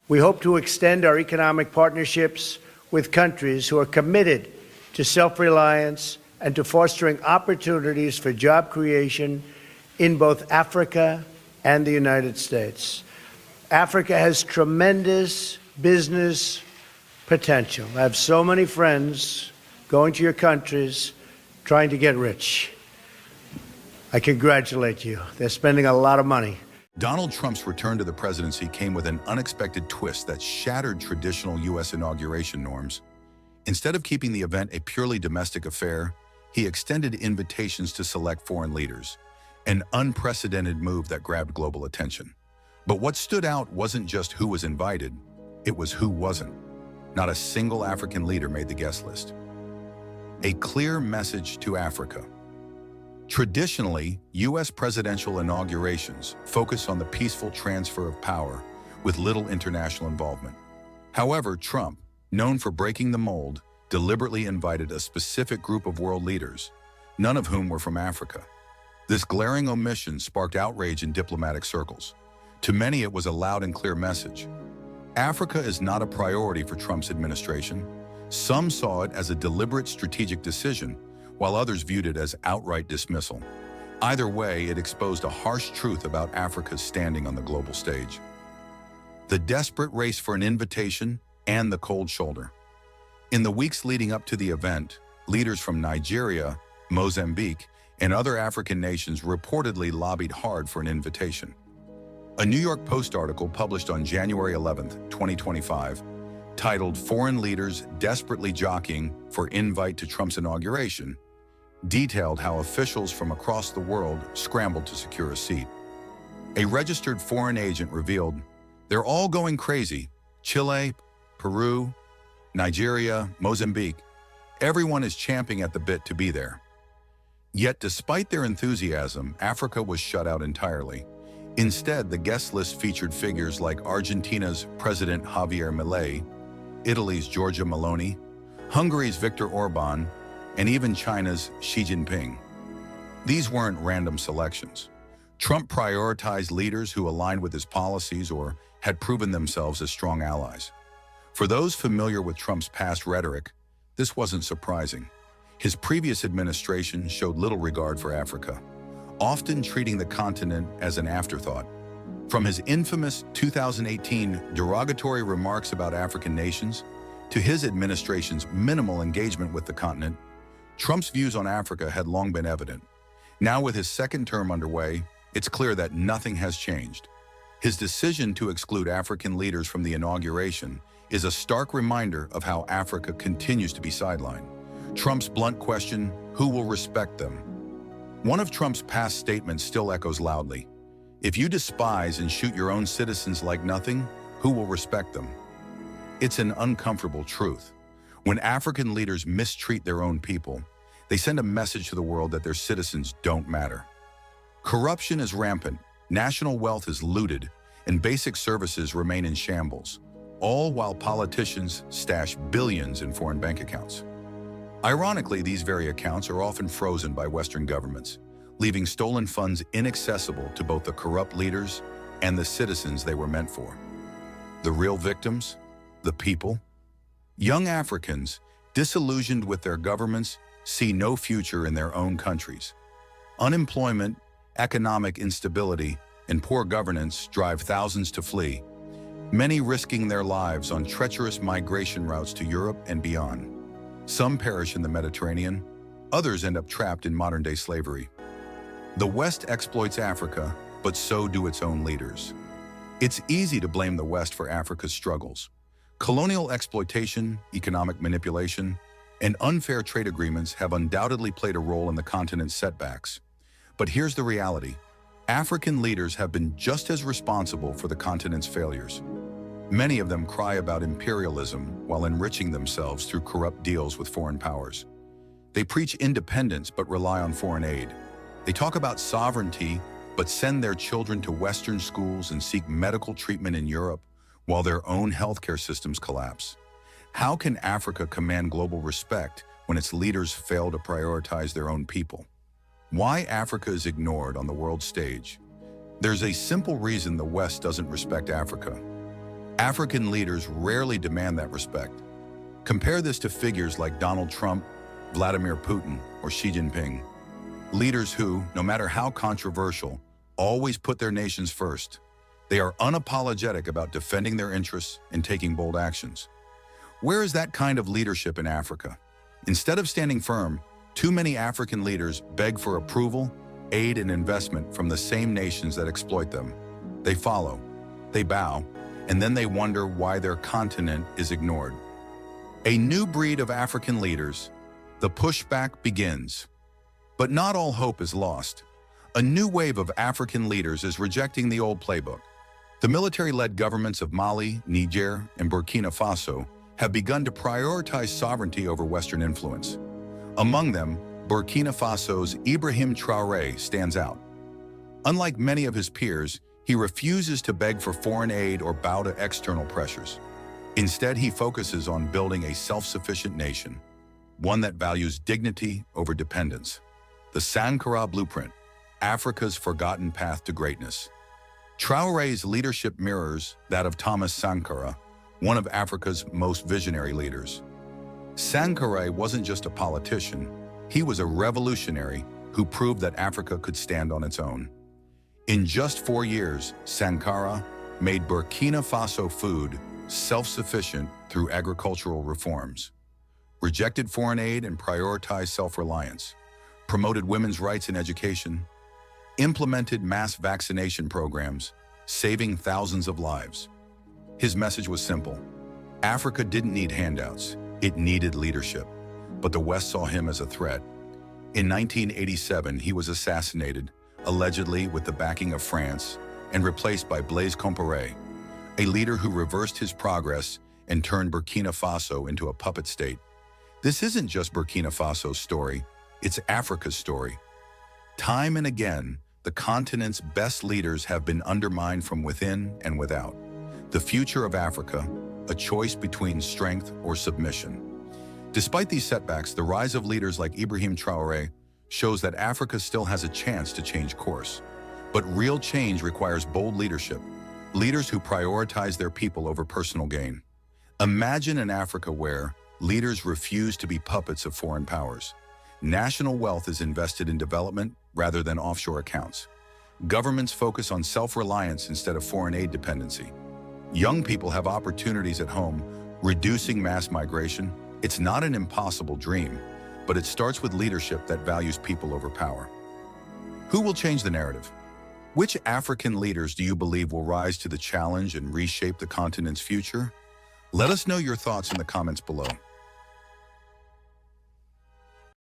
We hope to extend our economic partnerships with countries who are committed to self-reliance and to fostering opportunities for job creation in both Africa and the United States. Africa has tremendous business potential. I have so many friends going to your countries trying to get rich. I congratulate you. They're spending a lot of money. Donald Trump's return to the presidency came with an unexpected twist that shattered traditional U.S. inauguration norms. Instead of keeping the event a purely domestic affair, he extended invitations to select foreign leaders, an unprecedented move that grabbed global attention. But what stood out wasn't just who was invited, it was who wasn't. Not a single African leader made the guest list. A clear message to Africa. Traditionally, U.S. presidential inaugurations focus on the peaceful transfer of power with little international involvement. However, Trump, known for breaking the mold, deliberately invited a specific group of world leaders, none of whom were from Africa. This glaring omission sparked outrage in diplomatic circles. To many, it was a loud and clear message. Africa is not a priority for Trump's administration. Some saw it as a deliberate strategic decision, while others viewed it as outright dismissal. Either way, it exposed a harsh truth about Africa's standing on the global stage. The desperate race for an invitation and the cold shoulder. In the weeks leading up to the event, leaders from Nigeria, Mozambique, and other African nations reportedly lobbied hard for an invitation. A New York Post article published on January 11, 2025, titled "Foreign Leaders Desperately Jockeying for Invite to Trump's Inauguration," detailed how officials from across the world scrambled to secure a seat. A registered foreign agent revealed, "They're all going crazy. Chile, Peru, Nigeria, Mozambique. Everyone is champing at the bit to be there." Yet despite their enthusiasm, Africa was shut out entirely. Instead, the guest list featured figures like Argentina's President Javier Milei, Italy's Giorgia Meloni, Hungary's Viktor Orban, and even China's Xi Jinping. These weren't random selections. Trump prioritized leaders who aligned with his policies or had proven themselves as strong allies. For those familiar with Trump's past rhetoric, this wasn't surprising. His previous administration showed little regard for Africa, often treating the continent as an afterthought. From his infamous 2018 derogatory remarks about African nations to his administration's minimal engagement with the continent, Trump's views on Africa had long been evident. Now, with his second term underway, it's clear that nothing has changed. His decision to exclude African leaders from the inauguration is a stark reminder of how Africa continues to be sidelined. Trump's blunt question, who will respect them? One of Trump's past statements still echoes loudly. If you despise and shoot your own citizens like nothing, who will respect them? It's an uncomfortable truth. When African leaders mistreat their own people, they send a message to the world that their citizens don't matter. Corruption is rampant, national wealth is looted, and basic services remain in shambles, all while politicians stash billions in foreign bank accounts. Ironically, these very accounts are often frozen by Western governments, leaving stolen funds inaccessible to both the corrupt leaders and the citizens they were meant for. The real victims? The people? Young Africans, disillusioned with their governments, see no future in their own countries. Unemployment, economic instability, and poor governance drive thousands to flee, many risking their lives on treacherous migration routes to Europe and beyond. Some perish in the Mediterranean, others end up trapped in modern-day slavery. The West exploits Africa, but so do its own leaders. It's easy to blame the West for Africa's struggles. Colonial exploitation, economic manipulation, and unfair trade agreements have undoubtedly played a role in the continent's setbacks. But here's the reality. African leaders have been just as responsible for the continent's failures. Many of them cry about imperialism while enriching themselves through corrupt deals with foreign powers. They preach independence but rely on foreign aid. They talk about sovereignty but send their children to Western schools and seek medical treatment in Europe while their own healthcare systems collapse. How can Africa command global respect when its leaders fail to prioritize their own people? Why Africa is ignored on the world stage? There's a simple reason the West doesn't respect Africa. African leaders rarely demand that respect. Compare this to figures like Donald Trump, Vladimir Putin, or Xi Jinping. Leaders who, no matter how controversial, always put their nations first. They are unapologetic about defending their interests and taking bold actions. Where is that kind of leadership in Africa? Instead of standing firm, too many African leaders beg for approval, aid, and investment from the same nations that exploit them. They follow, they bow, and then they wonder why their continent is ignored. A new breed of African leaders. The pushback begins. But not all hope is lost. A new wave of African leaders is rejecting the old playbook. The military-led governments of Mali, Niger, and Burkina Faso have begun to prioritize sovereignty over Western influence. Among them, Burkina Faso's Ibrahim Traoré stands out. Unlike many of his peers, he refuses to beg for foreign aid or bow to external pressures. Instead, he focuses on building a self-sufficient nation, one that values dignity over dependence. The Sankara blueprint, Africa's forgotten path to greatness. Traoré's leadership mirrors that of Thomas Sankara, one of Africa's most visionary leaders. Sankara wasn't just a politician, he was a revolutionary who proved that Africa could stand on its own. In just 4 years, Sankara made Burkina Faso food self-sufficient through agricultural reforms, rejected foreign aid and prioritized self-reliance, promoted women's rights in education, implemented mass vaccination programs, saving thousands of lives. His message was simple. Africa didn't need handouts, it needed leadership. But the West saw him as a threat. In 1987, he was assassinated, allegedly with the backing of France, and replaced by Blaise Compaoré, a leader who reversed his progress and turned Burkina Faso into a puppet state. This isn't just Burkina Faso's story, it's Africa's story. Time and again, the continent's best leaders have been undermined from within and without. The future of Africa, a choice between strength or submission. Despite these setbacks, the rise of leaders like Ibrahim Traoré shows that Africa still has a chance to change course. But real change requires bold leadership, leaders who prioritize their people over personal gain. Imagine an Africa where leaders refuse to be puppets of foreign powers. National wealth is invested in development rather than offshore accounts. Governments focus on self-reliance instead of foreign aid dependency. Young people have opportunities at home, reducing mass migration. It's not an impossible dream, but it starts with leadership that values people over power. Who will change the narrative? Which African leaders do you believe will rise to the challenge and reshape the continent's future? Let us know your thoughts in the comments below.